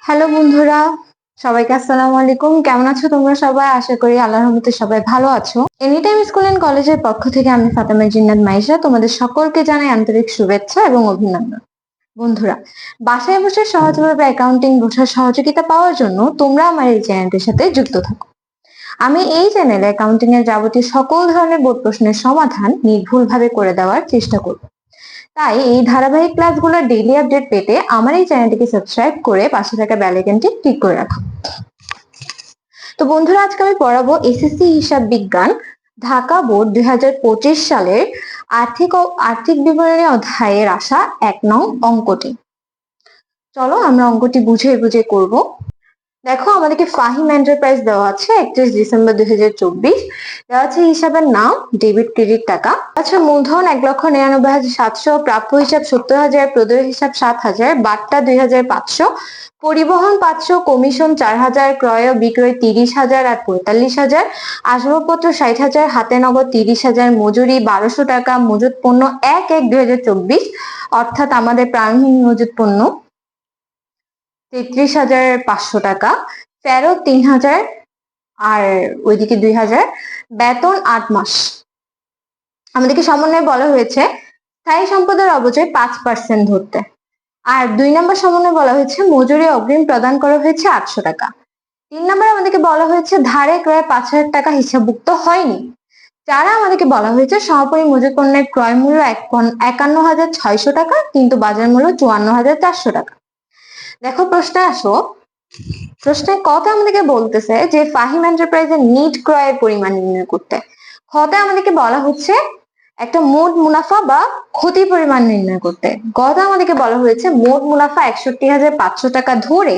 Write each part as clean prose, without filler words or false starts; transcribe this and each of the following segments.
Hello বন্ধুরা, সবাইকে আসসালামু আলাইকুম। কেমন আছো তোমরা সবাই? আশা করি আল্লাহর রহমতে সবাই ভালো আছো। এনিটাইম স্কুল এন্ড কলেজের পক্ষ থেকে আমি ফাতেমা জিন্নাত মাইশা তোমাদের সকলকে জানাই আন্তরিক শুভেচ্ছা এবং অভিনন্দন। বন্ধুরা, বাসায় বসে সহজভাবে অ্যাকাউন্টিং বোঝার সহযোগিতা পাওয়ার জন্য তোমরা আমার এই চ্যানেলটির সাথে যুক্ত থাকো। আমি এই চ্যানেলে অ্যাকাউন্টিং এর যাবতীয় সকল ধরনের বোর্ড প্রশ্নের সমাধান নির্ভুলভাবে করে দেওয়ার চেষ্টা করব। তাই এই ধারাবাহিক ক্লাসগুলোর ডেইলি আপডেট পেতে আমার এই চ্যানেলটিকে সাবস্ক্রাইব করে পাশে থাকা বেল আইকনটি ক্লিক করে রাখো। তো বন্ধুরা, আজকে আমি পড়াবো এসএসসি হিসাব বিজ্ঞান ঢাকা বোর্ড 2025 সালের আর্থিক বিবরণী অধ্যায়ের আসা 1 নং অঙ্কটি। চলো আমরা অঙ্কটি বুঝে বুঝে করব। দেখো, আমাদেরকে ফাহিম এন্টারপ্রাইজ দেওয়া আছে 31 ডিসেম্বর 2024। দেওয়া আছে হিসাবের নাম ডেবিট ক্রেডিট টাকা। আচ্ছা, মূলধন 1,99,700, প্রাপ্য হিসাব 70,000, প্রদেয় হিসাব 7,000, বাট্টা 2,500, পরিবহন 500, কমিশন 4,000, ক্রয় ও বিক্রয় 30,000 আর 45,000, আসবাবপত্র 60,000, হাতে নগদ 30,000, মজুরি 1,200 টাকা, মজুত পণ্য 1/1/2024 অর্থাৎ আমাদের প্রাণহীন মজুত পণ্য 33,500 টাকা, ফেরত 3,000 আর ওইদিকে 2,000, বেতন 8 মাস। আমাদেরকে সমন্বয়ে বলা হয়েছে স্থায়ী সম্পদের অবচয় 5% ধরতে। আর 2 নম্বর সমন্বয়ে বলা হয়েছে মজুরি অগ্রিম প্রদান করা হয়েছে 800 টাকা। 3 নম্বরে আমাদেরকে বলা হয়েছে ধারে ক্রয় 5,000 টাকা হিসাবভুক্ত হয়নি। 4 আমাদেরকে বলা হয়েছে সমাপনী মজুত পণ্যের ক্রয় মূল্য 51,600 টাকা কিন্তু বাজার মূল্য 54,400 টাকা। দেখো, প্রশ্নে আসো। প্রশ্নে কতে আমাদেরকে বলতেছে যে ফাহিম এন্টারপ্রাইজের নিট ক্রয়ের পরিমাণ নির্ণয় করতে। খতে আমাদেরকে বলা হচ্ছে একটা মোট মুনাফা বা ক্ষতির পরিমাণ নির্ণয় করতে। গতে আমাদেরকে বলা হয়েছে মোট মুনাফা 61,500 টাকা ধরে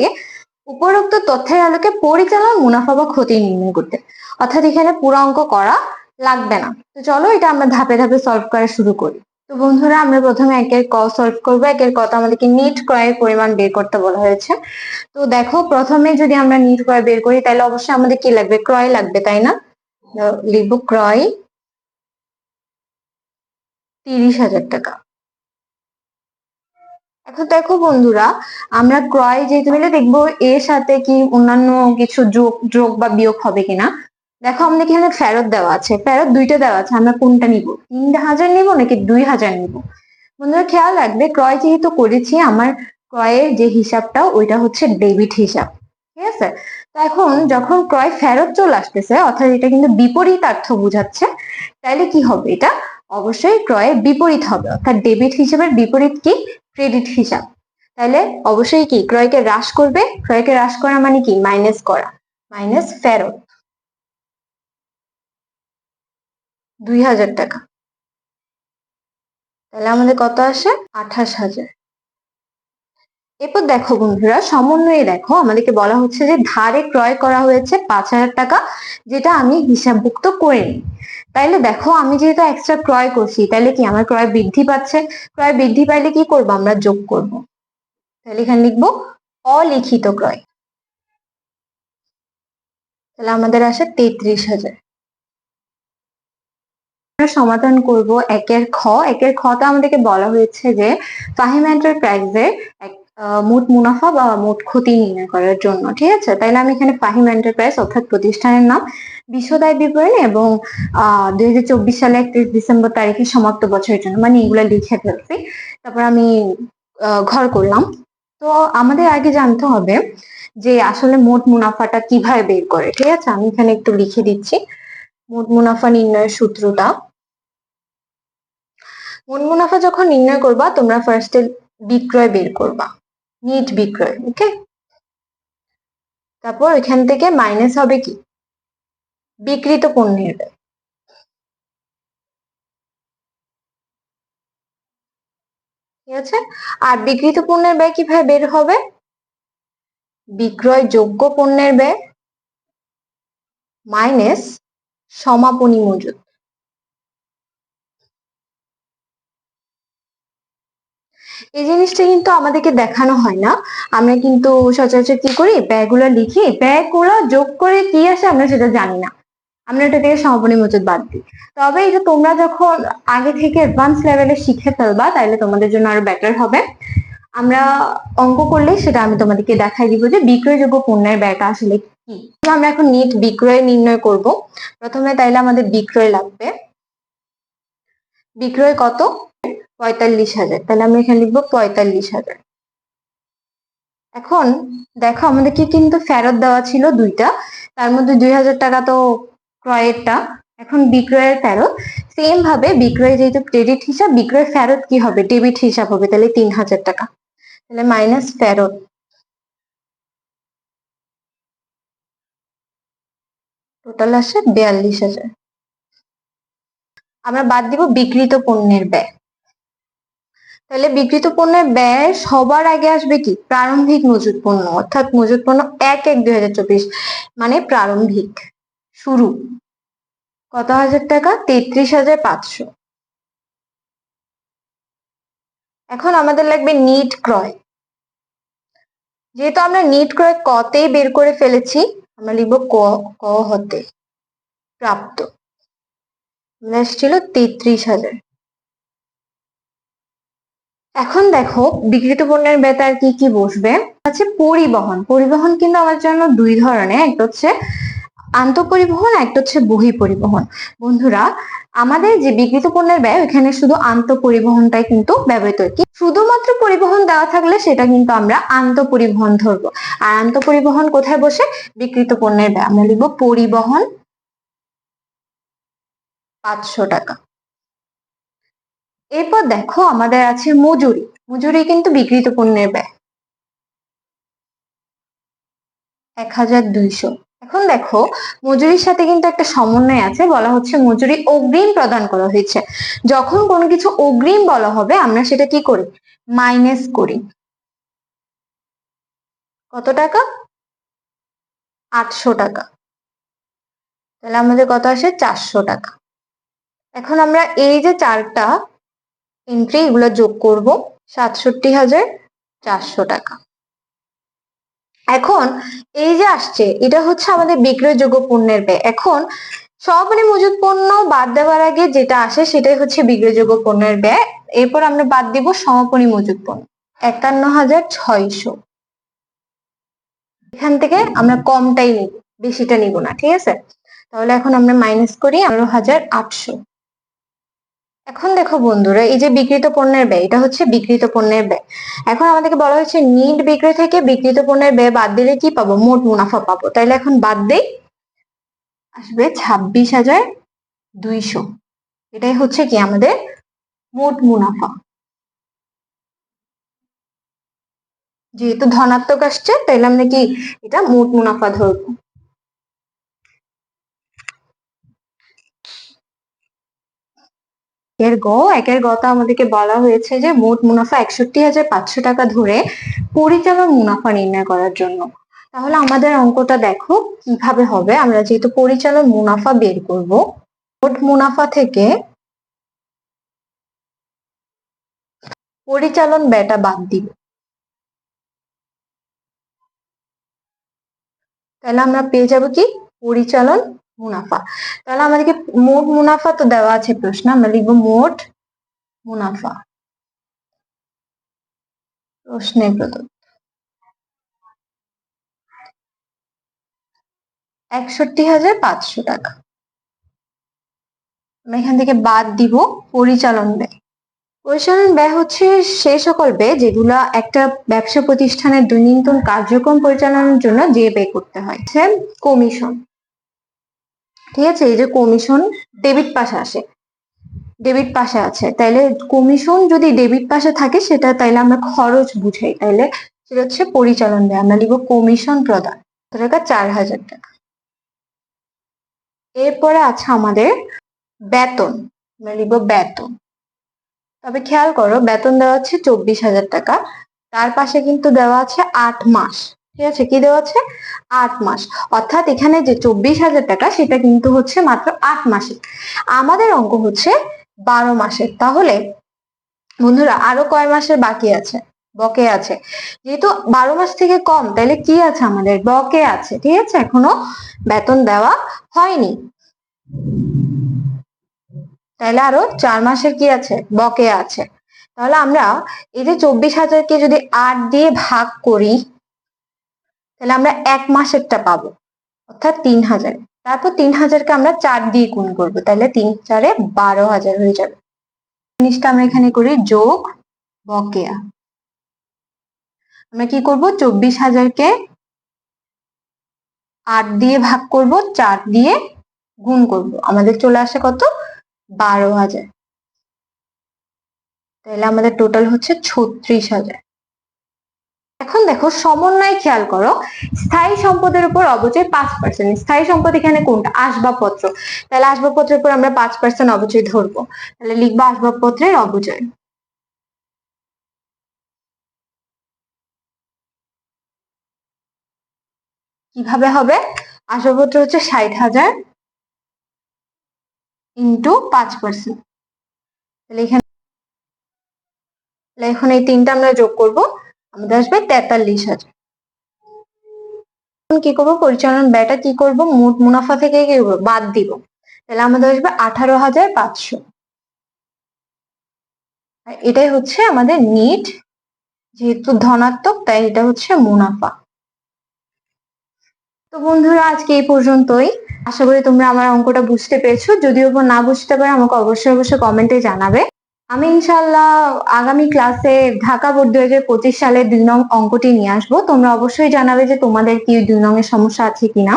উপরোক্ত তথ্যের আলোকে পরিচালন মুনাফা বা ক্ষতি নির্ণয় করতে। অর্থাৎ এখানে পুরো অঙ্ক করা লাগবে না। তো চলো এটা আমরা ধাপে ধাপে সলভ করা শুরু করি। তো বন্ধুরা, আমরা প্রথমে একের ক সলভ করবো। একের ক আমাদেরকে নিট ক্রয়ের পরিমাণ বের করতে বলা হয়েছে। তো দেখো, প্রথমে যদি আমরা নিট ক্রয় বের করি তাহলে অবশ্যই আমাদের কি লাগবে? ক্রয় লাগবে, তাই না? লিখবো ক্রয় 30,000 টাকা। এখন দেখো বন্ধুরা, আমরা ক্রয় যেহেতু মিলে দেখবো এর সাথে কি অন্যান্য কিছু যোগ বা বিয়োগ হবে কিনা। দেখো, আমাদের এখানে ফেরত দেওয়া আছে, ফেরত দুইটা দেওয়া আছে, আমরা কোনটা নিব? 3,000 নিব নাকি 2,000 নিব? বন্ধুরা খেয়াল রাখবে, ক্রয় যেহেতু করেছি আমার ক্রয়ের যে হিসাবটা ওইটা হচ্ছে ডেবিট হিসাব, ঠিক আছে? তো এখন যখন ক্রয় ফেরত চলে আসতেছে অর্থাৎ এটা কিন্তু বিপরীতার্থ বোঝাচ্ছে, তাইলে কি হবে? এটা অবশ্যই ক্রয়ের বিপরীত হবে, অর্থাৎ ডেবিট হিসাবের বিপরীত কি? ক্রেডিট হিসাব। তাহলে অবশ্যই কি ক্রয়কে হ্রাস করবে। ক্রয়কে হ্রাস করা মানে কি? মাইনাস করা, মাইনাস ফেরত 2,000 টাকা। তাহলে আমাদের কত আসে? 28,000। এরপর দেখো বন্ধুরা, সমন্বয়ে দেখো আমাদেরকে বলা হচ্ছে যে ধারে ক্রয় করা হয়েছে 5,000 টাকা, যেটা আমি হিসাবভুক্ত করিনি। তাইলে দেখো, আমি যেহেতু এক্সট্রা ক্রয় করছি তাহলে কি আমার ক্রয় বৃদ্ধি পাচ্ছে। ক্রয় বৃদ্ধি পাইলে কি করব? আমরা যোগ করব। তাহলে এখানে লিখবো অলিখিত ক্রয়। তাহলে আমাদের আসে 33,000। সমাধান করব একের খ। একের খতে আমাদেরকে বলা হয়েছে যে ফাহিম এন্টারপ্রাইজের মোট মুনাফা বা মোট ক্ষতি নির্ণয় করার জন্য, ঠিক আছে? তাইলে আমি এখানে ফাহিম এন্টারপ্রাইজ অর্থাৎ প্রতিষ্ঠানের নাম, বিশদ বিবরণী এবং 2024 সালে 31 ডিসেম্বর তারিখে সমাপ্ত বছরের জন্য মানে এগুলা লিখে ফেলছি। তারপর আমি ঘর করলাম। তো আমাদের আগে জানতে হবে যে আসলে মোট মুনাফাটা কিভাবে বের করে, ঠিক আছে? আমি এখানে একটু লিখে দিচ্ছি মোট মুনাফা নির্ণয়ের সূত্রটা। মোট মুনাফা যখন নির্ণয় করবা তোমরা ফার্স্টে বিক্রয় বের করবা, নিট বিক্রয়, ওকে? তারপর এখান থেকে মাইনাস হবে কি? বিক্রিত পণ্যের ব্যয়। ঠিক আছে? আর বিক্রিত পণ্যের ব্যয় কিভাবে বের হবে? বিক্রয় যোগ্য পণ্যের ব্যয় মাইনাস সমাপনী মজুত। এই জিনিসটা কিন্তু আমাদেরকে দেখানো হয় না। আমরা কিন্তু সচরাচর কি করি? ব্যয়গুলো লিখি, ব্যয়গুলো যোগ করে কি আসে আমরা সেটা জানি না, আমরা এটা থেকে সমাপনী মজুত বাদ দিই। তবে এটা তোমরা যখন আগে থেকে অ্যাডভান্স লেভেলে শিখে ফেলবা তাহলে তোমাদের জন্য আরো বেটার হবে। আমরা অঙ্ক করলে সেটা আমি তোমাদেরকে দেখাই দিব যে বিক্রয়যোগ্য পণ্যের ব্যয়টা আসলে কি। আমরা এখন নিট বিক্রয় নির্ণয় করব। প্রথমে তাইলে আমাদের বিক্রয় লাগবে। বিক্রয় কত? 45,000। তাহলে আমরা এখানে লিখবো 45,000। এখন দেখো আমাদেরকে কিন্তু ফেরত দেওয়া ছিল দুইটা, তার মধ্যে 2,000 টাকা তো ক্রয়েরটা, এখন বিক্রয়ের ফেরত। সেম ভাবে বিক্রয় যেহেতু ক্রেডিট হিসাব, বিক্রয় ফেরত কি হবে? ডেবিট হিসাব হবে, তাহলে 3,000 টাকা। তাহলে মাইনাস ফেরত, টোটাল আসে 42,000। আমরা বাদ দিব বিক্রিত পণ্যের ব্যয়। তাহলে বিক্রিত পণ্যের ব্যয় সবার আগে আসবে কি? প্রারম্ভিক মজুত পণ্য, অর্থাৎ মজুত পণ্য 1/1/2024, মানে প্রারম্ভিক শুরু। কত হাজার টাকা? 33,500। এখন আমাদের লাগবে নিট ক্রয়। যেহেতু আমরা নিট ক্রয় কতেই বের করে ফেলেছি, আমরা লিখবো ক হতে প্রাপ্ত ছিল 33,000। এখন দেখো বিক্রিত পণ্যের ব্যয় আর কি কি বসবে। আছে পরিবহন। পরিবহন কিন্তু আমার জন্য দুই ধরনের, একটা হচ্ছে আন্তঃপরিবহন, একটা হচ্ছে বহি পরিবহন। বন্ধুরা, আমাদের যে বিক্রিত পণ্যের ব্যয় ওখানে শুধু আন্তঃপরিবহনটাই কিন্তু ব্যবহৃত হয়। শুধুমাত্র পরিবহন দেওয়া থাকলে সেটা কিন্তু আমরা আন্তঃপরিবহন ধরবো। আর আন্তঃপরিবহন কোথায় বসে? বিক্রিত পণ্যের ব্যয়। আমরা লিখবো পরিবহন 500 টাকা। এরপর দেখো আমাদের আছে মজুরি। মজুরি কিন্তু বিক্রিত পণ্যের ব্যয় 1,200। এখন দেখো মজুরির সাথে কিন্তু একটা সমন্বয় আছে, বলা হচ্ছে মজুরি অগ্রিম প্রদান করা হয়েছে। যখন কোনো কিছু অগ্রিম বলা হবে আমরা সেটা কি করি? মাইনাস করি। কত টাকা? 800 টাকা। তাহলে আমাদের কত আসে? 400 টাকা। এখন আমরা এই যে চারটা এন্ট্রি এগুলো যোগ করব, 67,400 টাকা। এখন এই যে আসছে এটা হচ্ছে আমাদের বিক্রয়যোগ্য পণ্যের ব্যয়। এখন সমাপনী মজুত পণ্য বাদ দেওয়ার আগে যেটা আসে সেটাই হচ্ছে বিক্রয়যোগ্য পণ্যের ব্যয়। এরপর আমরা বাদ দিব সমাপনী মজুত পণ্য 51,600। এখান থেকে আমরা কমটাই নিব, বেশিটা নিব না, ঠিক আছে? তাহলে এখন আমরা মাইনাস করি 15,800। এখন দেখো বন্ধুরা, এই যে বিক্রিত পণ্যের ব্যয়, এটা হচ্ছে বিক্রিত পণ্যের ব্যয়। এখন আমাদেরকে বলা হয়েছে নিট বিক্রয় থেকে বিক্রিত পণ্যের ব্যয় বাদ দিলে কি পাবো? মোট মুনাফা পাবো। তাইলে এখন বাদ দেই, আসবে 26,200। এটাই হচ্ছে কি আমাদের মোট মুনাফা। যেহেতু ধনাত্মক আসছে তাইলে আমরা কি এটা মোট মুনাফা ধরবো। একের গতা আমাদেরকে বলা হয়েছে যে মোট মুনাফা 61,500 টাকা ধরে পরিচালন মুনাফা নির্ণয় করার জন্য। তাহলে আমাদের অঙ্কটা দেখো কিভাবে হবে। আমরা যেহেতু পরিচালন মুনাফা বের করব, মোট মুনাফা থেকে পরিচালন ব্যয়টা বাদ দিব। তাহলে আমরা পেয়ে যাব কি? পরিচালন মুনাফা। তাহলে আমাদেরকে মোট মুনাফা তো দেওয়া আছে প্রশ্ন, আমরা লিখবো মোট মুনাফা প্রশ্নে প্রদত্ত 61,500 টাকা। আমরা এখান থেকে বাদ দিব পরিচালন ব্যয়। পরিচালন ব্যয় হচ্ছে সেই সকল ব্যয় যেগুলা একটা ব্যবসা প্রতিষ্ঠানের দৈনন্দিন কার্যক্রম পরিচালনার জন্য যে ব্যয় করতে হয়। কমিশন, ঠিক আছে? এই যে কমিশন ডেবিট পাশে আসে, ডেবিট পাশে আছে, তাইলে কমিশন যদি ডেবিট পাশে থাকে সেটা তাইলে আমরা খরচ বুঝাই, তাইলে সেটা হচ্ছে পরিচালন ব্যয়। আমরা লিখবো কমিশন প্রদান টাকা 4,000 টাকা। এরপরে আছে আমাদের বেতন, আমরা লিখবো বেতন। তবে খেয়াল করো বেতন দেওয়া আছে 24,000 টাকা, তার পাশে কিন্তু দেওয়া আছে 8 মাস। ঠিক আছে, কি দেওয়া আছে? 8 মাস। অর্থাৎ এখানে যে 24,000 টাকা সেটা কিন্তু হচ্ছে মাত্র 8 মাসে। আমাদের অঙ্ক হচ্ছে 12 মাসের। তাহলে বন্ধুরা আরো কয় মাসের বাকি আছে? বকে আছে। যেহেতু 12 মাস থেকে কম, তাহলে কি আছে? আমাদের বকে আছে। ঠিক আছে, এখনো বেতন দেওয়া হয়নি, তাহলে আরো 4 মাসের কি আছে? বকে আছে। তাহলে আমরা এই যে 24,000-কে যদি 8 দিয়ে ভাগ করি, তাহলে আমরা 1 মাসেরটা পাবো, অর্থাৎ 3,000। তারপর 3,000-কে আমরা 4 দিয়ে গুণ করবো, তাহলে 3×4 12,000 হয়ে যাবে। জিনিসটা আমরা এখানে করি যোগ বকেয়া। আমরা কি করব, 24,000-কে 8 দিয়ে ভাগ করব, 4 দিয়ে গুণ করব, আমাদের চলে আসে কত, 12,000। তাহলে আমাদের টোটাল হচ্ছে 36,000। এখন দেখো সমন্বয় খেয়াল করো, স্থায়ী সম্পদের উপর অবচয় 5%। স্থায়ী সম্পদ এখানে কোনটা, আসবাবপত্র, তাহলে আসবাবপত্রের উপর আমরা 5% অবচয় ধরবো, তাহলে লিখবো আসবাবপত্রের অবচয়। কিভাবে হবে, আসবাবপত্র হচ্ছে 60,000 ইন্টু 5%, তাহলে এখন এই তিনটা আমরা যোগ করব, আমাদের আসবে 43,000। কি করবো, পরিচালন ব্যয়টা কি করব, মোট মুনাফা থেকে কি করবো, বাদ দিব, তাহলে আমাদের আসবে 18,500। এটাই হচ্ছে আমাদের নিট, যেহেতু ধনাত্মক তাই এটা হচ্ছে মুনাফা। তো বন্ধুরা আজকে এই পর্যন্তই, আশা করি তোমরা আমার অঙ্কটা বুঝতে পেরেছো। যদিও না বুঝতে পারে আমাকে অবশ্যই কমেন্টে জানাবে। আমি ইনশাল্লাহ আগামী ক্লাসে ঢাকা বোর্ড 2025 সালের 2 নং অঙ্কটি নিয়ে আসবো। তোমরা অবশ্যই জানাবে যে তোমাদের কি 2 নং এর সমস্যা আছে কিনা।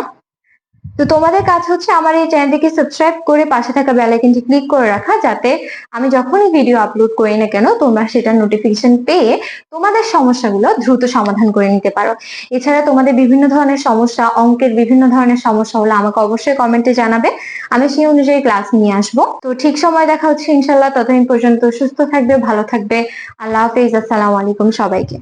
তো তোমাদের কাজ হচ্ছে আমার এই চ্যানেলটিকে সাবস্ক্রাইব করে পাশে থাকা বেল আইকনটি ক্লিক করে রাখা, যাতে আমি যখনই ভিডিও আপলোড করি না কেন তোমরা সেটার নোটিফিকেশন পেয়ে তোমাদের সমস্যাগুলো দ্রুত সমাধান করে নিতে পারো। এছাড়া তোমাদের বিভিন্ন ধরনের সমস্যা, অঙ্কের বিভিন্ন ধরনের সমস্যা হলে আমাকে অবশ্যই কমেন্টে জানাবে, আমি সেই অনুযায়ী ক্লাস নিয়ে আসবো। তো ঠিক সময় দেখা হচ্ছে ইনশাল্লাহ, ততদিন পর্যন্ত সুস্থ থাকবে, ভালো থাকবে। আল্লাহ হাফেজ, আসসালামু আলাইকুম সবাইকে।